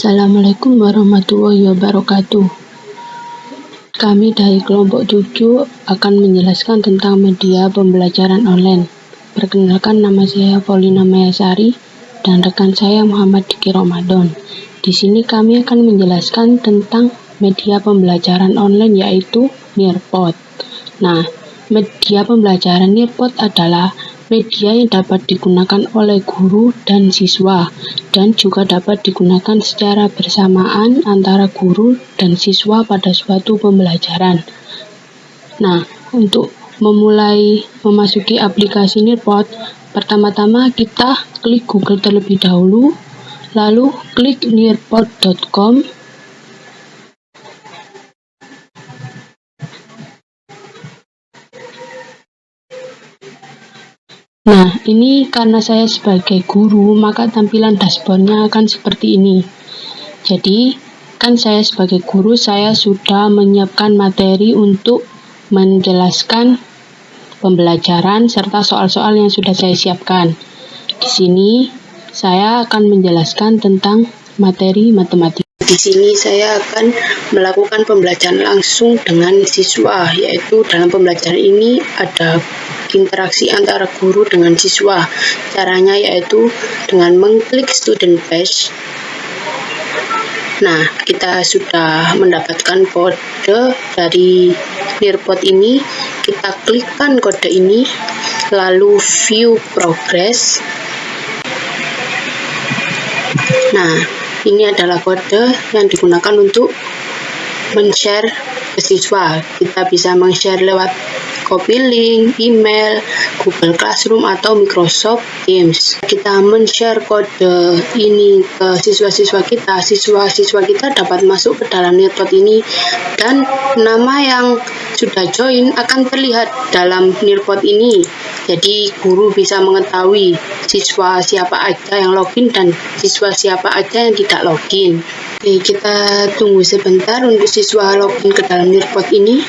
Assalamualaikum warahmatullahi wabarakatuh. Kami dari kelompok 7 akan menjelaskan tentang media pembelajaran online. Perkenalkan, nama saya Paulina Mayasari dan rekan saya Muhammad Diki Ramadan. Di sini kami akan menjelaskan tentang media pembelajaran online, yaitu Nearpod. Nah, media pembelajaran Nearpod adalah media yang dapat digunakan oleh guru dan siswa, dan juga dapat digunakan secara bersamaan antara guru dan siswa pada suatu pembelajaran. Nah, untuk memulai memasuki aplikasi Nearpod, pertama-tama kita klik Google terlebih dahulu, lalu klik nearpod.com. Nah, ini karena saya sebagai guru, maka tampilan dashboardnya akan seperti ini. Jadi, kan saya sebagai guru, saya sudah menyiapkan materi untuk menjelaskan pembelajaran serta soal-soal yang sudah saya siapkan. Di sini, saya akan menjelaskan tentang materi matematika. Di sini saya akan melakukan pembelajaran langsung dengan siswa, yaitu dalam pembelajaran ini ada interaksi antara guru dengan siswa. Caranya yaitu dengan mengklik student page. Nah, kita sudah mendapatkan kode dari Nearpod ini. Kita klikkan kode ini, lalu view progress. Nah, ini adalah kode yang digunakan untuk men-share ke siswa. Kita bisa men-share lewat copy link, email, Google Classroom, atau Microsoft Teams. Kita men-share kode ini ke siswa-siswa kita. Siswa-siswa kita dapat masuk ke dalam Nearpod ini, dan nama yang sudah join akan terlihat dalam Nearpod ini. Jadi guru bisa mengetahui siswa siapa aja yang login dan siswa siapa aja yang tidak login. Oke, kita tunggu sebentar untuk siswa login ke dalam Nearpod ini.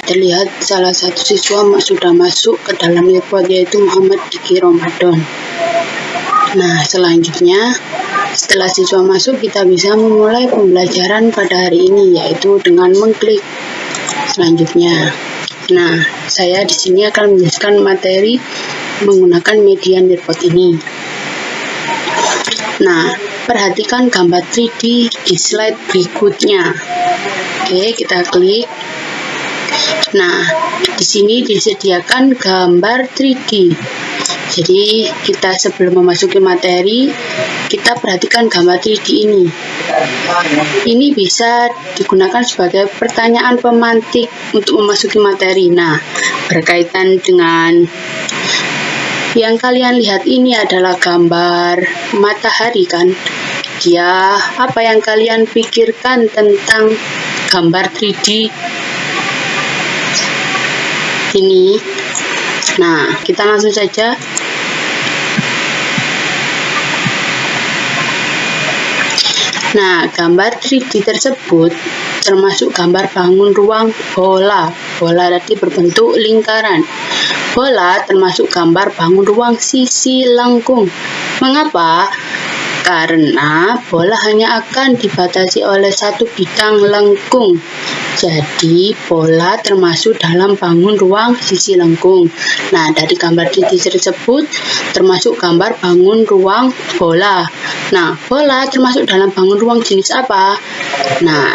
Terlihat salah satu siswa sudah masuk ke dalam Nearpod, yaitu Muhammad Diki Ramadan. Nah, selanjutnya setelah siswa masuk, kita bisa memulai pembelajaran pada hari ini, yaitu dengan mengklik selanjutnya. Nah, saya di sini akan menjelaskan materi menggunakan media Nearpod ini. Nah, perhatikan gambar 3D di slide berikutnya. Oke, kita klik. Nah, di sini disediakan gambar 3D. Jadi, kita sebelum memasuki materi, kita perhatikan gambar 3D ini. Ini bisa digunakan sebagai pertanyaan pemantik untuk memasuki materi. Nah, berkaitan dengan yang kalian lihat ini adalah gambar matahari, kan? Ya, apa yang kalian pikirkan tentang gambar 3D ini? Nah, kita langsung saja. Nah, gambar 3D tersebut termasuk gambar bangun ruang bola. Bola tadi berbentuk lingkaran. Bola termasuk gambar bangun ruang sisi lengkung. Mengapa? Karena bola hanya akan dibatasi oleh satu bidang lengkung. Jadi, bola termasuk dalam bangun ruang sisi lengkung. Nah, dari gambar 3D tersebut termasuk gambar bangun ruang bola. Nah, bola termasuk dalam bangun ruang jenis apa? Nah,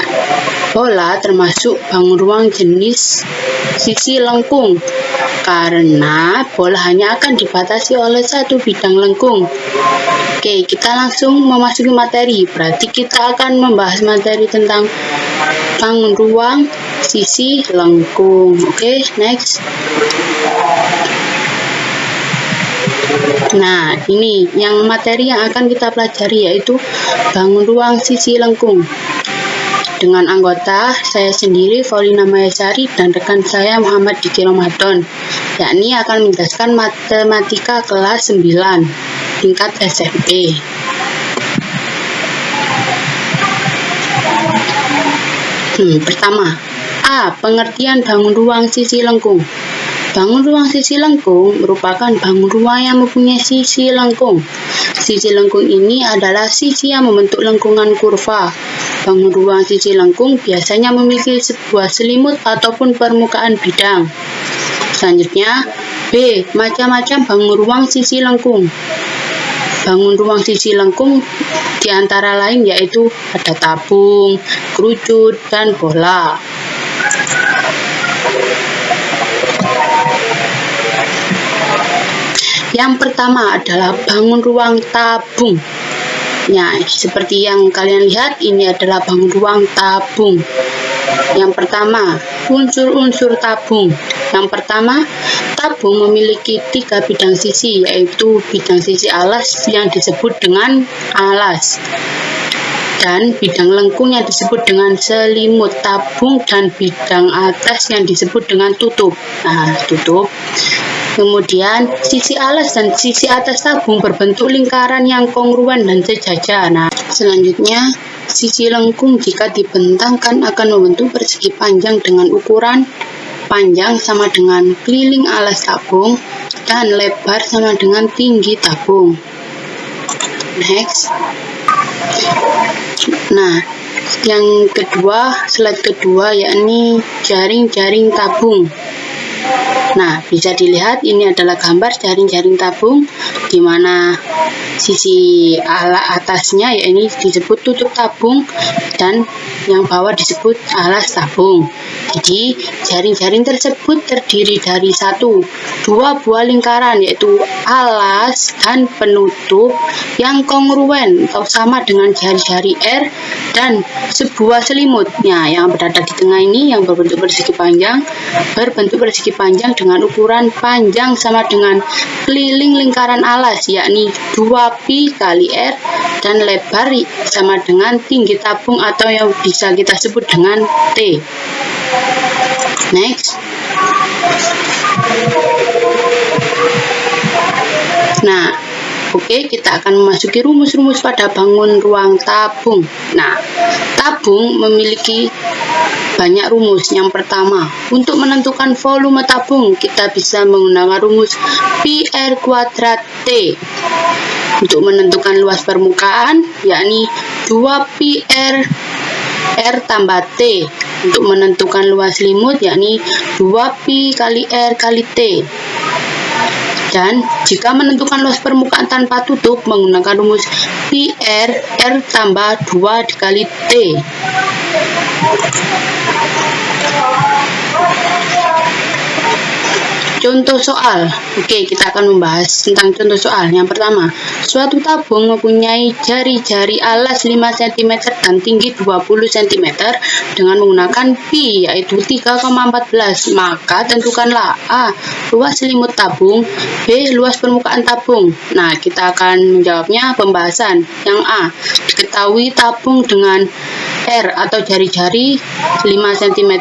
bola termasuk bangun ruang jenis sisi lengkung. Karena bola hanya akan dibatasi oleh satu bidang lengkung. Oke, kita langsung memasuki materi. Berarti kita akan membahas materi tentang bangun ruang sisi lengkung. Oke, next. Nah, ini yang materi yang akan kita pelajari, yaitu bangun ruang sisi lengkung. Dengan anggota saya sendiri, Paulina Mayasari, dan rekan saya Muhammad Diki Ramadan, yakni akan menjelaskan matematika kelas 9 tingkat SMP. Pertama, A. Pengertian bangun ruang sisi lengkung. Bangun ruang sisi lengkung merupakan bangun ruang yang mempunyai sisi lengkung. Sisi lengkung ini adalah sisi yang membentuk lengkungan kurva. Bangun ruang sisi lengkung biasanya memiliki sebuah selimut ataupun permukaan bidang. Selanjutnya, B. Macam-macam bangun ruang sisi lengkung. Bangun ruang sisi lengkung di antara lain yaitu ada tabung, kerucut, dan bola. Yang pertama adalah bangun ruang tabung. Nah, seperti yang kalian lihat, ini adalah bangun ruang tabung. Yang pertama, unsur-unsur tabung. Yang pertama, tabung memiliki 3 bidang sisi, yaitu bidang sisi alas yang disebut dengan alas, dan bidang lengkung yang disebut dengan selimut tabung, dan bidang atas yang disebut dengan tutup. Nah, tutup. Kemudian, sisi alas dan sisi atas tabung berbentuk lingkaran yang kongruen dan sejajar. Nah, selanjutnya, sisi lengkung jika dibentangkan akan membentuk persegi panjang dengan ukuran panjang sama dengan keliling alas tabung dan lebar sama dengan tinggi tabung. Next. Nah, yang kedua, slide kedua, yakni jaring-jaring tabung. Nah, bisa dilihat ini adalah gambar jaring-jaring tabung, di mana sisi atasnya yakni disebut tutup tabung dan yang bawah disebut alas tabung. Jadi, jaring-jaring tersebut terdiri dari 2 buah lingkaran, yaitu alas dan penutup yang kongruen atau sama dengan jari-jari R, dan sebuah selimutnya yang berada di tengah ini yang berbentuk persegi panjang dengan ukuran panjang sama dengan keliling lingkaran alas, yakni 2pi kali R, dan lebar sama dengan tinggi tabung atau yang bisa kita sebut dengan T. Next. Nah, oke, kita akan memasuki rumus-rumus pada bangun ruang tabung. Nah, tabung memiliki banyak rumus. Yang pertama, untuk menentukan volume tabung, kita bisa menggunakan rumus Pi R kuadrat T. Untuk menentukan luas permukaan, yakni 2pi R tambah T. Untuk menentukan luas selimut, yakni 2pi kali R kali T. Dan jika menentukan luas permukaan tanpa tutup, menggunakan rumus Pi R tambah 2 dikali T. Contoh soal. Oke, kita akan membahas tentang contoh soal. Yang pertama, suatu tabung mempunyai jari-jari alas 5 cm dan tinggi 20 cm dengan menggunakan pi, yaitu 3,14. Maka tentukanlah A. luas selimut tabung, B. luas permukaan tabung. Nah, kita akan menjawabnya pembahasan. Yang A. Diketahui tabung dengan R atau jari-jari 5 cm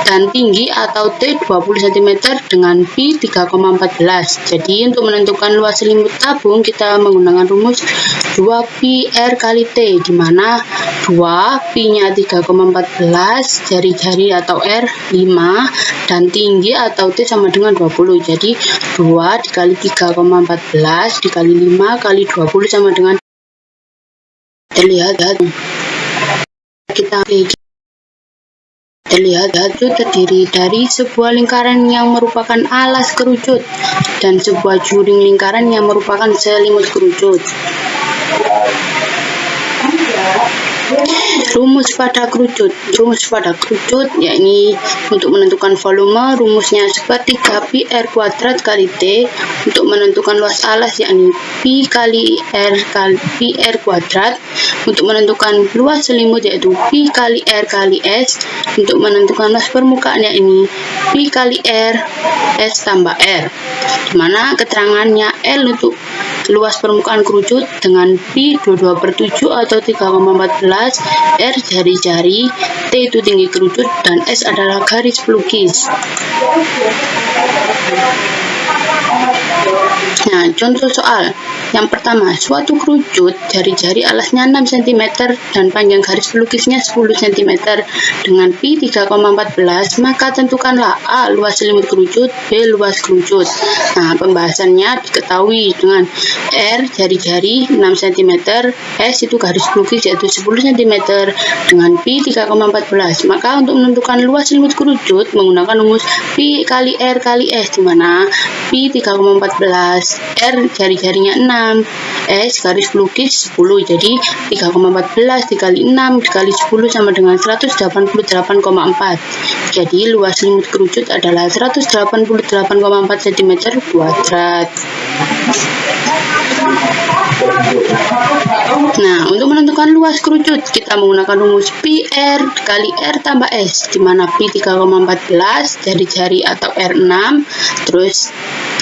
dan tinggi atau T 20 cm dengan pi 3,14. Jadi untuk menentukan luas selimut tabung kita menggunakan rumus 2pi R kali T, di mana 2 pi-nya 3,14, jari-jari atau R 5, dan tinggi atau T sama dengan 20. Jadi 2 dikali 3,14 dikali 5 kali 20 sama dengan, terlihat itu terdiri dari sebuah lingkaran yang merupakan alas kerucut dan sebuah juring lingkaran yang merupakan selimut kerucut. Rumus pada kerucut. Rumus pada kerucut yakni untuk menentukan volume, rumusnya seperti pi R kuadrat kali T. Untuk menentukan luas alas yakni pi kali R kuadrat. Untuk menentukan luas selimut yaitu pi kali R kali S. Untuk menentukan luas permukaan yakni pi kali R S tambah R, di mana keterangannya L untuk luas permukaan kerucut dengan pi 22/7 atau 3,14, R jari-jari, T itu tinggi kerucut, dan S adalah garis pelukis. Nah, contoh soal. Yang pertama, suatu kerucut jari-jari alasnya 6 cm dan panjang garis pelukisnya 10 cm dengan pi 3,14, maka tentukanlah A. luas selimut kerucut, B. luas kerucut. Nah, pembahasannya diketahui dengan R jari-jari 6 cm, S itu garis pelukis yaitu 10 cm dengan pi 3,14. Maka untuk menentukan luas selimut kerucut menggunakan rumus pi kali R kali S, di mana pi 3,14, R jari-jarinya 6, S garis pelukis 10, jadi 3,14 dikali 6 dikali 10 sama dengan 188,4. Jadi luas selimut kerucut adalah 188,4 cm kuadrat. Nah, untuk menentukan luas kerucut kita menggunakan rumus pi R dikali R tambah S, di mana pi 3,14, jari-jari atau R 6, terus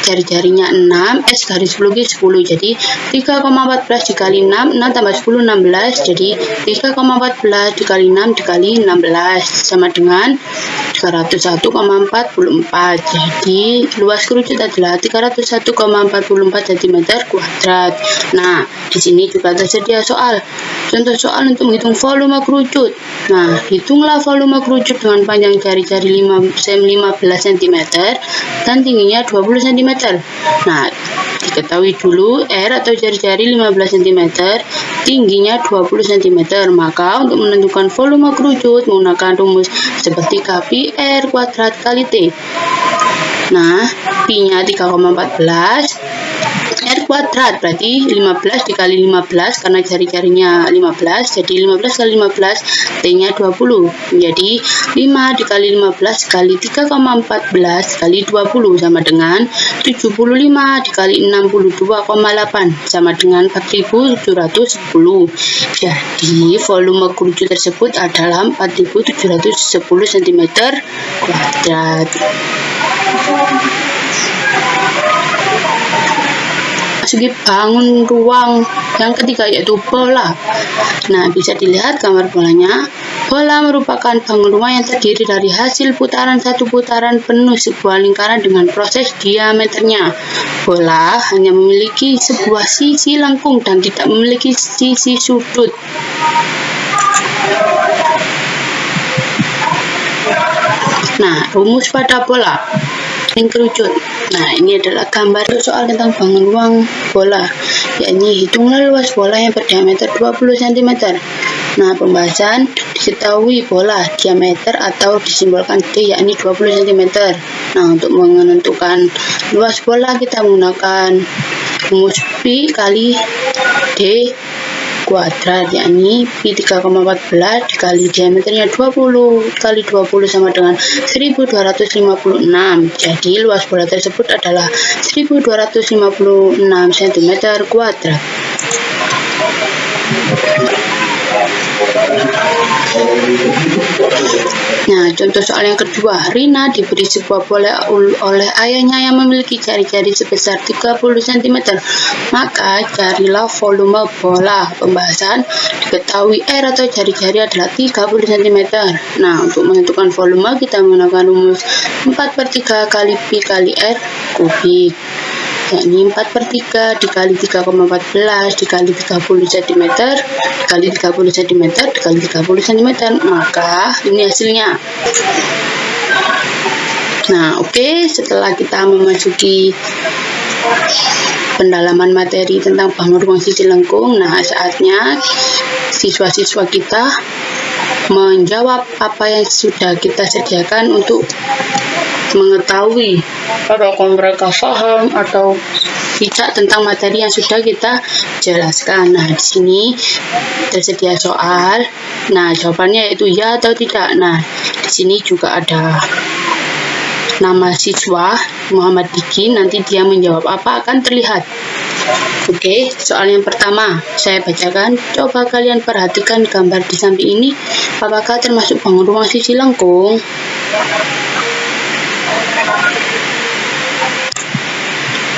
jari-jarinya 6, S garis pelukis 10, jadi 3,14 dikali 6, 6 tambah 10, 16, jadi 3,14 dikali 6 dikali 16 sama dengan 301,44. Jadi luas kerucut adalah 301,44 cm kuadrat. Nah, di sini juga tersedia soal. Contoh soal untuk menghitung volume kerucut. Nah, hitunglah volume kerucut dengan panjang jari-jari 15 cm dan tingginya 20 cm. Nah, diketahui dulu R atau jari-jari 15 cm, tingginya 20 cm. Maka untuk menentukan volume kerucut menggunakan rumus seperti pi R kuadrat kali T. Nah, pi-nya 3,14, R kuadrat berarti 15 dikali 15 karena jari-jarinya 15, jadi 15 kali 15, T-nya 20, jadi 5 dikali 15 kali 3,14 kali 20 sama dengan 75 dikali 62,8 sama dengan 4710. Jadi volume kerucut tersebut adalah 4710 cm kuadrat. Segi bangun ruang yang ketiga yaitu bola. Nah, bisa dilihat gambar bolanya. Bola merupakan bangun ruang yang terdiri dari hasil putaran satu putaran penuh sebuah lingkaran dengan proses diameternya. Bola hanya memiliki sebuah sisi lengkung dan tidak memiliki sisi sudut. Nah, rumus pada bola kerucut. Nah, ini adalah gambar soal tentang bangun ruang bola, yakni hitunglah luas bola yang berdiameter 20 cm. Nah, pembahasan diketahui bola diameter atau disimbolkan D, yakni 20 cm. Nah, untuk menentukan luas bola kita menggunakan rumus pi kali D kuadrat, yakni pi 3,14 dikali diameternya 20 kali 20 sama dengan 1256. Jadi luas bola tersebut adalah 1256 cm kuadrat. Nah, contoh soal yang kedua, Rina diberi sebuah bola oleh ayahnya yang memiliki jari-jari sebesar 30 cm. Maka carilah volume bola. Pembahasan diketahui R atau jari-jari adalah 30 cm. Nah, untuk menentukan volume kita menggunakan rumus 4/3 kali pi kali R kubik, yakni 4/3 dikali 3,14 dikali 30 cm dikali 30 cm dikali 30 cm, maka ini hasilnya. Nah, oke, setelah kita memasuki pendalaman materi tentang bangun ruang sisi lengkung, nah saatnya siswa-siswa kita menjawab apa yang sudah kita sediakan untuk mengetahui apakah mereka paham atau tidak tentang materi yang sudah kita jelaskan. Nah, di sini tersedia soal. Nah, jawabannya yaitu ya atau tidak. Nah, di sini juga ada nama siswa Muhammad Diki, nanti dia menjawab apa akan terlihat. Oke, soal yang pertama saya bacakan. Coba kalian perhatikan gambar di samping ini, apakah termasuk bangun ruang sisi lengkung?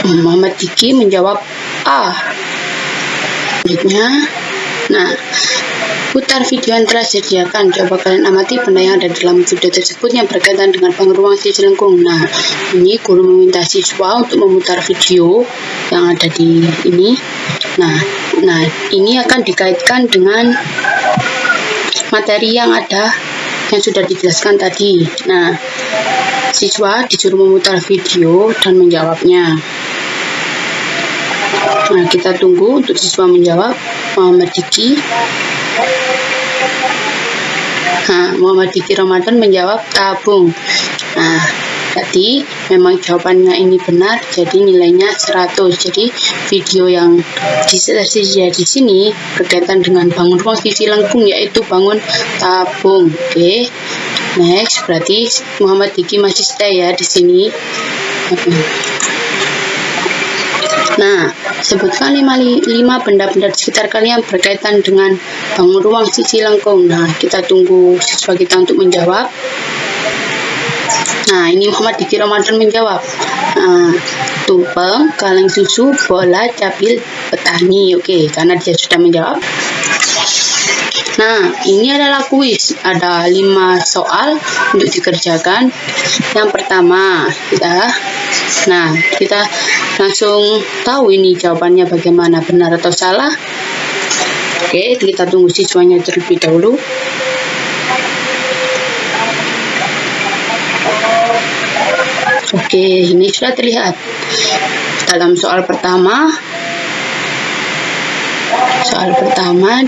Muhammad Diki menjawab A. Selanjutnya, nah Putar video yang telah disediakan. Coba kalian amati benda yang ada dalam video tersebut yang berkaitan dengan bangun ruang sisi lengkung. Nah, ini guru meminta siswa untuk memutar video yang ada di ini. Nah, ini akan dikaitkan dengan materi yang ada yang sudah dijelaskan tadi. Nah, siswa disuruh memutar video dan menjawabnya. Nah, kita tunggu untuk siswa menjawab. Muhammad Diki. Nah, Muhammad Diki Ramadan menjawab tabung. Nah, tadi memang jawabannya ini benar, jadi nilainya 100. Jadi video yang disediakan di sini berkaitan dengan bangun ruang sisi lengkung, yaitu bangun tabung. Oke. Next, berarti Muhammad Diki masih stay ya di sini. Nah, sebutkan 5 benda-benda di sekitar kalian berkaitan dengan bangun ruang sisi lengkung. Nah, kita tunggu siswa kita untuk menjawab. Nah, ini Muhammad Diki Ramadan menjawab. Tumpeng, kaleng susu, bola, cabil, petani. Oke, karena dia sudah menjawab. Nah, ini adalah kuis. Ada 5 soal untuk dikerjakan. Yang pertama, kita langsung tahu ini jawabannya bagaimana, benar atau salah. Oke, kita tunggu siswanya terlebih dahulu. Oke, ini sudah terlihat. Dalam soal pertama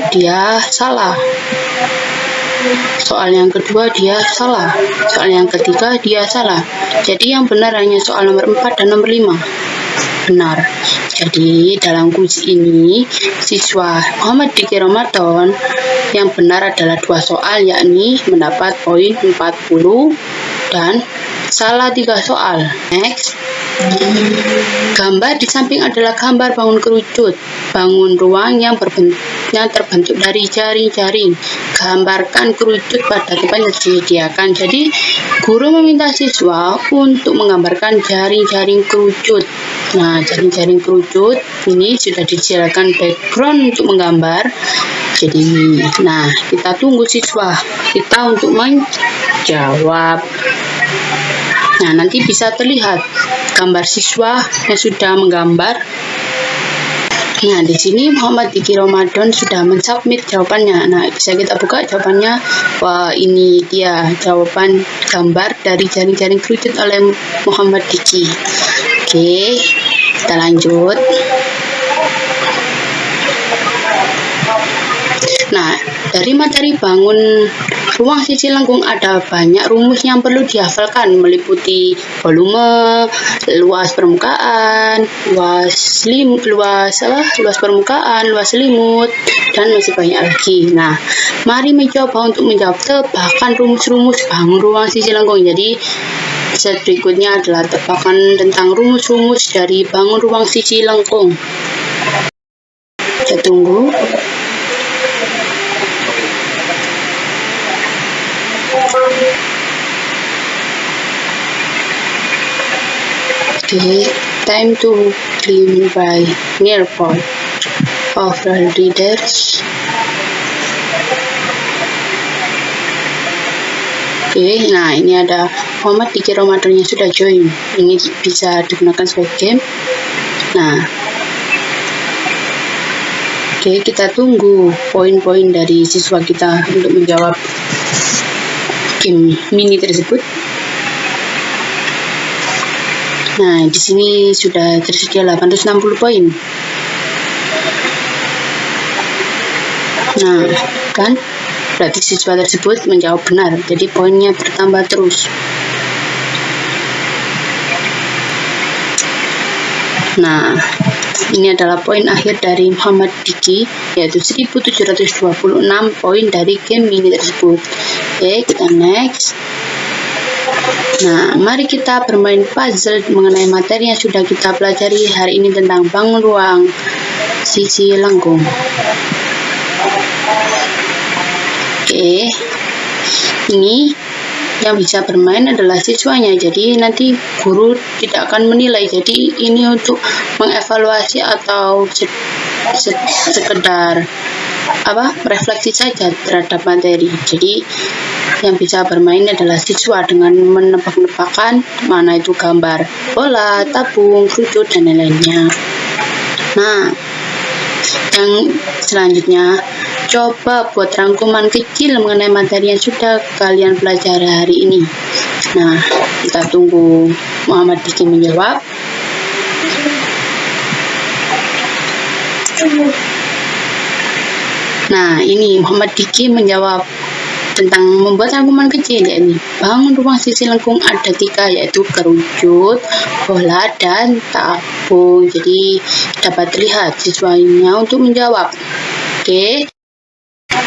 dia salah. Soal yang kedua dia salah. Soal yang ketiga dia salah. Jadi yang benar hanya soal nomor 4 dan nomor 5. Benar. Jadi dalam kuis ini siswa Muhammad Diki Ramadan yang benar adalah 2 soal, yakni mendapat poin 40 dan salah 3 soal. Next. Gambar di samping adalah gambar bangun kerucut, bangun ruang yang terbentuk dari jaring-jaring. Gambarkan kerucut pada tempat yang disediakan. Jadi, guru meminta siswa untuk menggambarkan jaring-jaring kerucut. Nah, jaring-jaring kerucut ini sudah disediakan background untuk menggambar. Jadi, nah, kita tunggu siswa kita untuk menjawab. Nah, nanti bisa terlihat gambar siswa yang sudah menggambar. Nah, di sini Muhammad Diki Ramadan sudah mensubmit jawabannya. Nah, bisa kita buka jawabannya. Wah, ini dia jawaban gambar dari jaring-jaring kerucut oleh Muhammad Diki. Oke, kita lanjut. Nah, dari materi bangun ruang sisi lengkung ada banyak rumus yang perlu dihafalkan, meliputi volume, luas permukaan, luas permukaan, luas selimut, dan masih banyak lagi. Nah, mari mencoba untuk menjawab tebakan rumus-rumus bangun ruang sisi lengkung. Jadi, set berikutnya adalah tebakan tentang rumus-rumus dari bangun ruang sisi lengkung. Kita tunggu. Okay, time to clean by nearby of the readers. Oke, nah ini ada Muhammad Diki Ramadan yang sudah join. Ini bisa digunakan sebagai game. Nah, oke, kita tunggu poin-poin dari siswa kita untuk menjawab game mini tersebut. Nah, di sini sudah tersedia 860 poin. Nah, kan berarti siswa tersebut menjawab benar, jadi poinnya bertambah terus. Nah, ini adalah poin akhir dari Muhammad Diki, yaitu 1726 poin dari game mini tersebut. Oke, kita next. Nah, mari kita bermain puzzle mengenai materi yang sudah kita pelajari hari ini tentang bangun ruang sisi lengkung. Oke, ini yang bisa bermain adalah siswanya, jadi nanti guru tidak akan menilai. Jadi ini untuk mengevaluasi atau sekedar refleksi saja terhadap materi. Jadi yang bisa bermain adalah siswa dengan menebak-nebakan mana itu gambar bola, tabung, kerucut, dan lain-lainnya. Nah, yang selanjutnya, coba buat rangkuman kecil mengenai materi yang sudah kalian pelajari hari ini. Nah, kita tunggu Muhammad Diki menjawab. Nah, ini Muhammad Diki menjawab tentang membuat rangkuman kecil, yakni bangun ruang sisi lengkung ada 3, yaitu kerucut, bola, dan tabung. Jadi dapat terlihat siswanya untuk menjawab. Oke.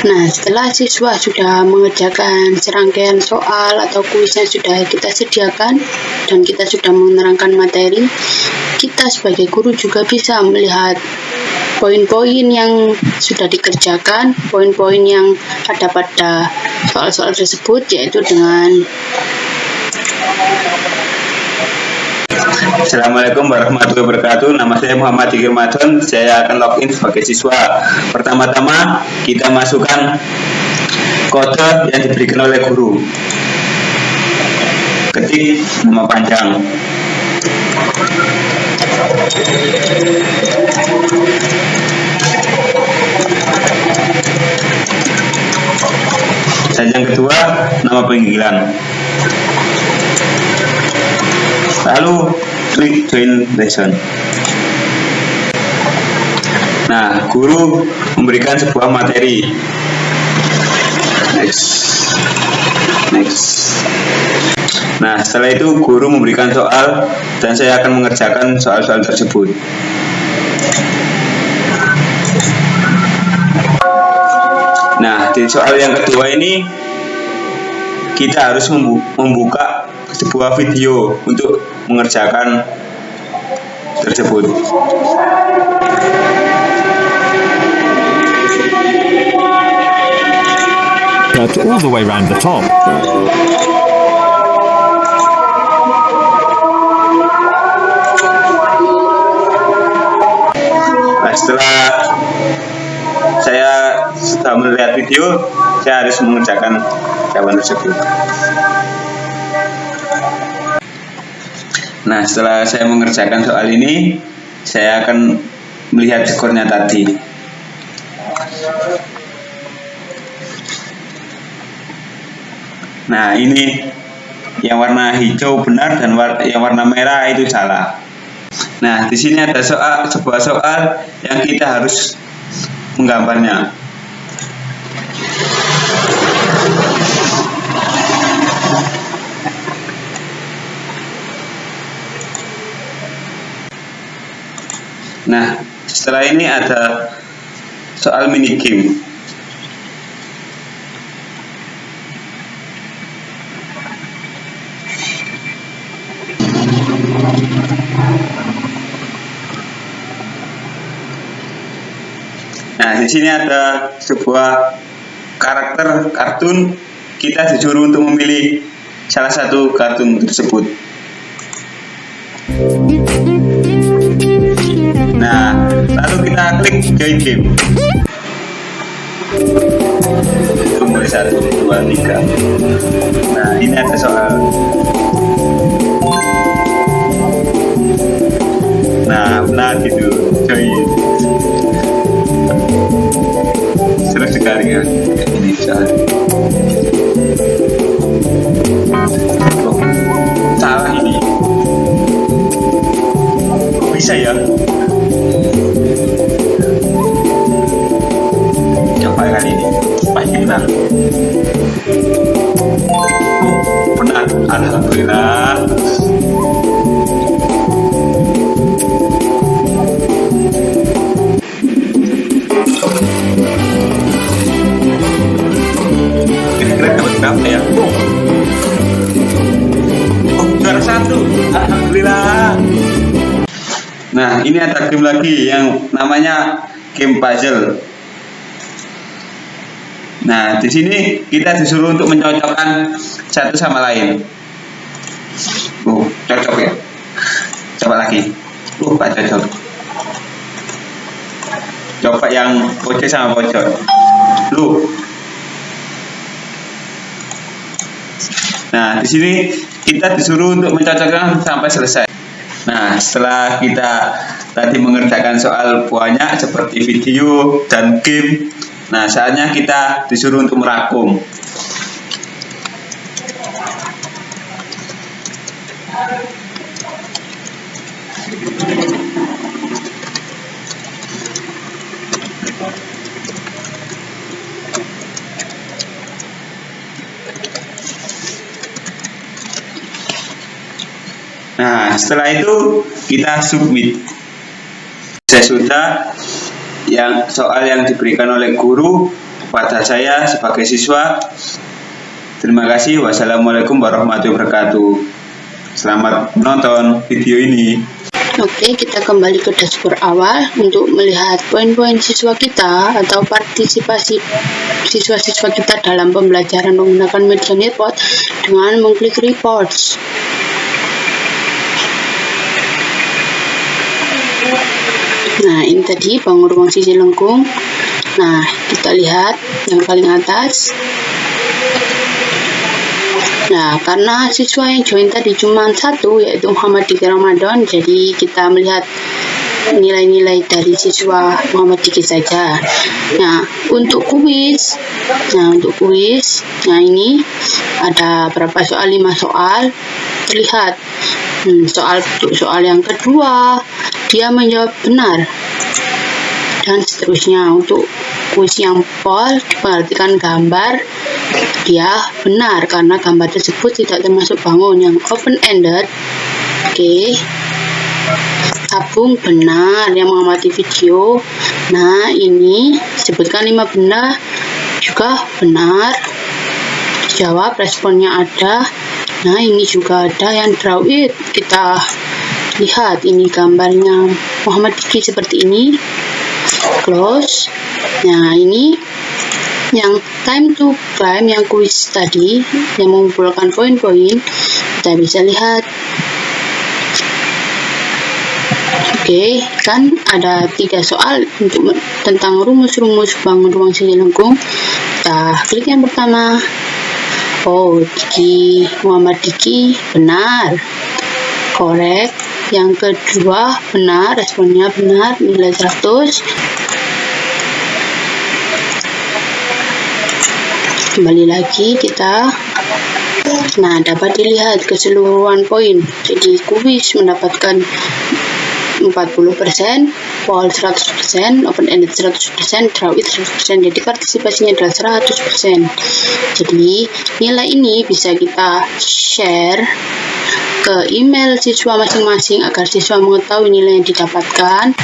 Nah, setelah siswa sudah mengerjakan serangkaian soal atau kuis yang sudah kita sediakan dan kita sudah menerangkan materi, kita sebagai guru juga bisa melihat poin-poin yang sudah dikerjakan, poin-poin yang ada pada soal-soal tersebut, yaitu dengan Assalamualaikum warahmatullahi wabarakatuh. Nama saya Muhammad Diki Ramadan. Saya akan login sebagai siswa. Pertama-tama kita masukkan kode yang diberikan oleh guru. Ketik nama panjang. Dan yang kedua, nama panggilan. Lalu klik join lesson. Nah, guru memberikan sebuah materi. Next. Nah, setelah itu guru memberikan soal dan saya akan mengerjakan soal-soal tersebut. Nah, di soal yang kedua ini kita harus membuka sebuah video untuk mengerjakan tersebut. Cut all the way around the top. Nah, setelah saya sudah melihat video, saya harus mengerjakan jawaban tersebut. Nah, setelah saya mengerjakan soal ini, saya akan melihat skornya tadi. Nah, ini yang warna hijau benar dan yang warna merah itu salah. Nah, di sini ada sebuah soal yang kita harus menggambarnya. Nah, setelah ini ada soal mini game. Nah, di sini ada sebuah karakter kartun. Kita disuruh untuk memilih salah satu kartun tersebut. Nah, lalu kita klik join game. Itu mulai 1, 2, 3. Nah, ini ada soal. Nah, benar gitu, join. Seru sekali ya ini soal. Oh, salah ini. Kok bisa ya? Coba kali ini pasti benar. Oh, benar, alhamdulillah. Kira-kira dapat berapa ya? Oh, juara 1, alhamdulillah. Nah, ini ada game lagi yang namanya game puzzle. Nah, di sini kita disuruh untuk mencocokkan satu sama lain. Cocok ya. Coba lagi. Pak cocok. coba yang pojok sama pojok. Lu. Nah, di sini kita disuruh untuk mencocokkan sampai selesai. Nah, setelah kita tadi mengerjakan soal banyak seperti video dan game, nah saatnya kita disuruh untuk merangkum. Nah, setelah itu kita submit. Saya sudah yang soal yang diberikan oleh guru kepada saya sebagai siswa. Terima kasih. Wassalamualaikum warahmatullahi wabarakatuh. Selamat menonton video ini. Oke, kita kembali ke dashboard awal untuk melihat poin-poin siswa kita atau partisipasi siswa-siswa kita dalam pembelajaran menggunakan media Nearpod dengan mengklik reports. Nah, ini tadi bangun ruang sisi lengkung. Nah, kita lihat yang paling atas. Nah, karena siswa yang join tadi cuma satu, yaitu Muhammad Diki Ramadan, jadi kita melihat nilai-nilai dari siswa Muhammad Diki saja. Nah, untuk kuis, nah ini ada berapa soal? 5 soal. Terlihat soal yang kedua dia menjawab benar, dan seterusnya. Untuk kuis yang pol diperhatikan gambar, dia benar karena gambar tersebut tidak termasuk bangun. Yang open ended, oke, tabung benar. Yang mengamati video, nah ini sebutkan 5 benda juga benar. Jawab, responnya ada. Nah, ini juga ada yang draw it. Kita lihat ini gambarnya Muhammad Diki seperti ini. Close. Nah, ini yang time to climb, yang kuis tadi yang mengumpulkan poin-poin, kita bisa lihat. Oke, kan ada 3 soal untuk tentang rumus-rumus bangun ruang sisi lengkung. Kita klik yang pertama. Oh, Muhammad Diki benar, korek. Yang kedua benar, responnya benar, nilai 100. Kembali lagi kita. Nah, dapat dilihat keseluruhan poin. Jadi kuis mendapatkan 40%, poll 100%, open ended 100%, draw it 100%. Jadi partisipasinya adalah 100%. Jadi nilai ini bisa kita share ke email siswa masing-masing agar siswa mengetahui nilai yang didapatkan.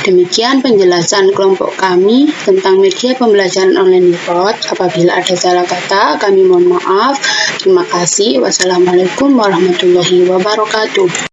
Demikian penjelasan kelompok kami tentang media pembelajaran online Nearpod. Apabila ada salah kata, kami mohon maaf. Terima kasih. Wassalamualaikum warahmatullahi wabarakatuh.